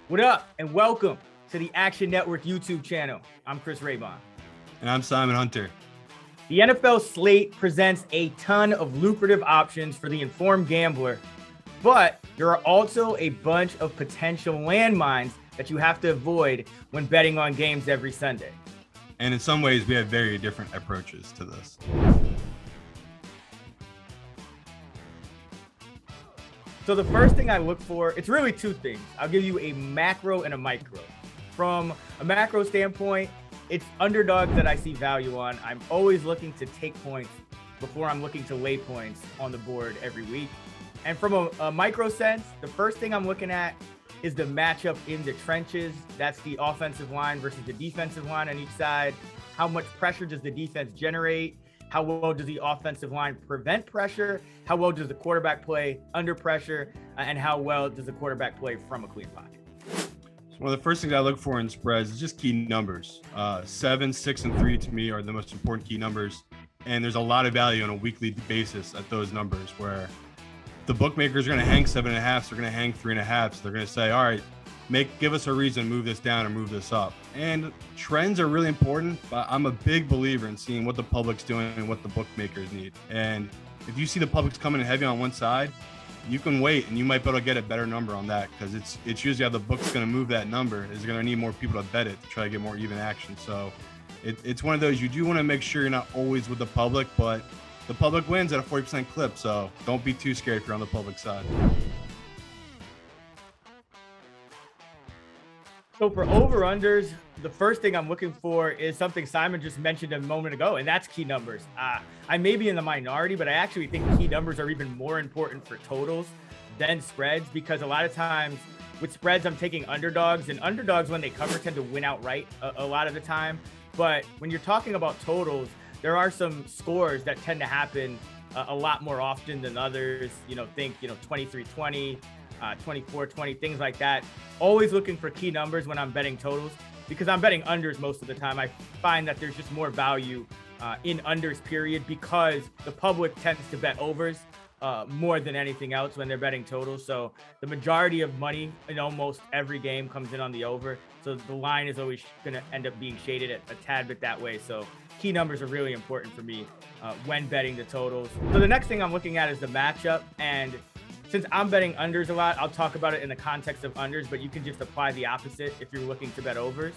What up, and welcome to the Action Network YouTube channel. I'm Chris Raybon. And I'm Simon Hunter. The NFL slate presents a ton of lucrative options for the informed gambler, but there are also a bunch of potential landmines that you have to avoid when betting on games every Sunday. And in some ways, we have very different approaches to this. So the first thing I look for, it's really two things. I'll give you a macro and a micro. From a macro standpoint, it's underdogs that I see value on. I'm always looking to take points before I'm looking to lay points on the board every week. And from a micro sense, the first thing I'm looking at is the matchup in the trenches. That's the offensive line versus the defensive line on each side. How much pressure does the defense generate? How well does the offensive line prevent pressure? How well does the quarterback play under pressure? And how well does the quarterback play from a clean pocket? So one of the first things I look for in spreads is just key numbers. 7, 6, and 3 to me are the most important key numbers. And there's a lot of value on a weekly basis at those numbers where the bookmakers are going to hang 7.5, so they're going to hang 3.5. So they're going to say, all right, give us a reason to move this down or move this up. And trends are really important, but I'm a big believer in seeing what the public's doing and what the bookmakers need. And if you see the public's coming in heavy on one side, you can wait and you might be able to get a better number on that, because it's usually how the book's going to move that number is going to need more people to bet it to try to get more even action. So it's one of those, you do want to make sure you're not always with the public, but the public wins at a 40% clip. So don't be too scared if you're on the public side. So for over-unders, the first thing I'm looking for is something Simon just mentioned a moment ago, and that's key numbers. I may be in the minority, but I actually think key numbers are even more important for totals than spreads, because a lot of times with spreads, I'm taking underdogs, and underdogs, when they cover, tend to win outright a lot of the time. But when you're talking about totals, there are some scores that tend to happen a lot more often than others. Think 23-20. 24-20, things like that. Always looking for key numbers when I'm betting totals, because I'm betting unders most of the time. I find that there's just more value in unders, period, because the public tends to bet overs more than anything else when they're betting totals. So the majority of money in almost every game comes in on the over. So the line is always going to end up being shaded a tad bit that way. So key numbers are really important for me when betting the totals. So the next thing I'm looking at is the matchup. And since I'm betting unders a lot, I'll talk about it in the context of unders, but you can just apply the opposite if you're looking to bet overs.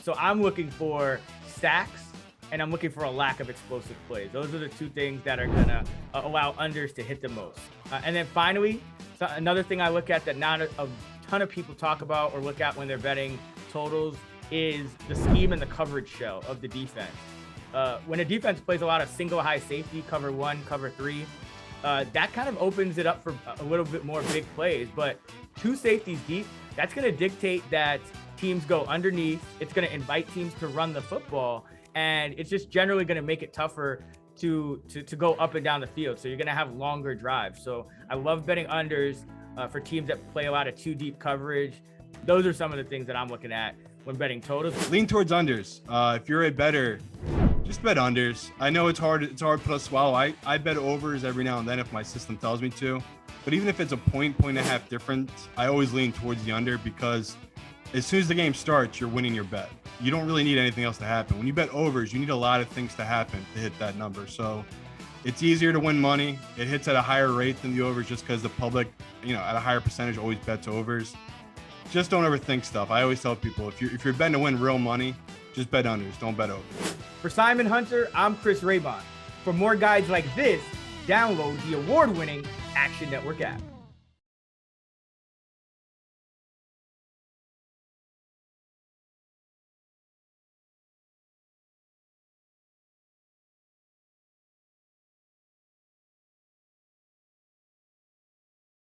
So I'm looking for stacks, and I'm looking for a lack of explosive plays. Those are the two things that are going to allow unders to hit the most. And then finally, another thing I look at that not a ton of people talk about or look at when they're betting totals is the scheme and the coverage shell of the defense. When a defense plays a lot of single high safety, cover 1, cover 3, that kind of opens it up for a little bit more big plays. But 2 safeties deep, that's going to dictate that teams go underneath. It's going to invite teams to run the football, and it's just generally going to make it tougher to go up and down the field. So you're going to have longer drives. So I love betting unders for teams that play a lot of 2 deep coverage. Those are some of the things that I'm looking at when betting totals. Lean towards unders. If you're a bettor, just bet unders. I know it's hard to put a swallow. I bet overs every now and then if my system tells me to. But even if it's a point and a half difference, I always lean towards the under, because as soon as the game starts, you're winning your bet. You don't really need anything else to happen. When you bet overs, you need a lot of things to happen to hit that number. So it's easier to win money. It hits at a higher rate than the overs, just because the public, at a higher percentage always bets overs. Just don't overthink stuff. I always tell people, if you're betting to win real money, just bet unders, don't bet overs. For Simon Hunter, I'm Chris Raybon. For more guides like this, download the award-winning Action Network app.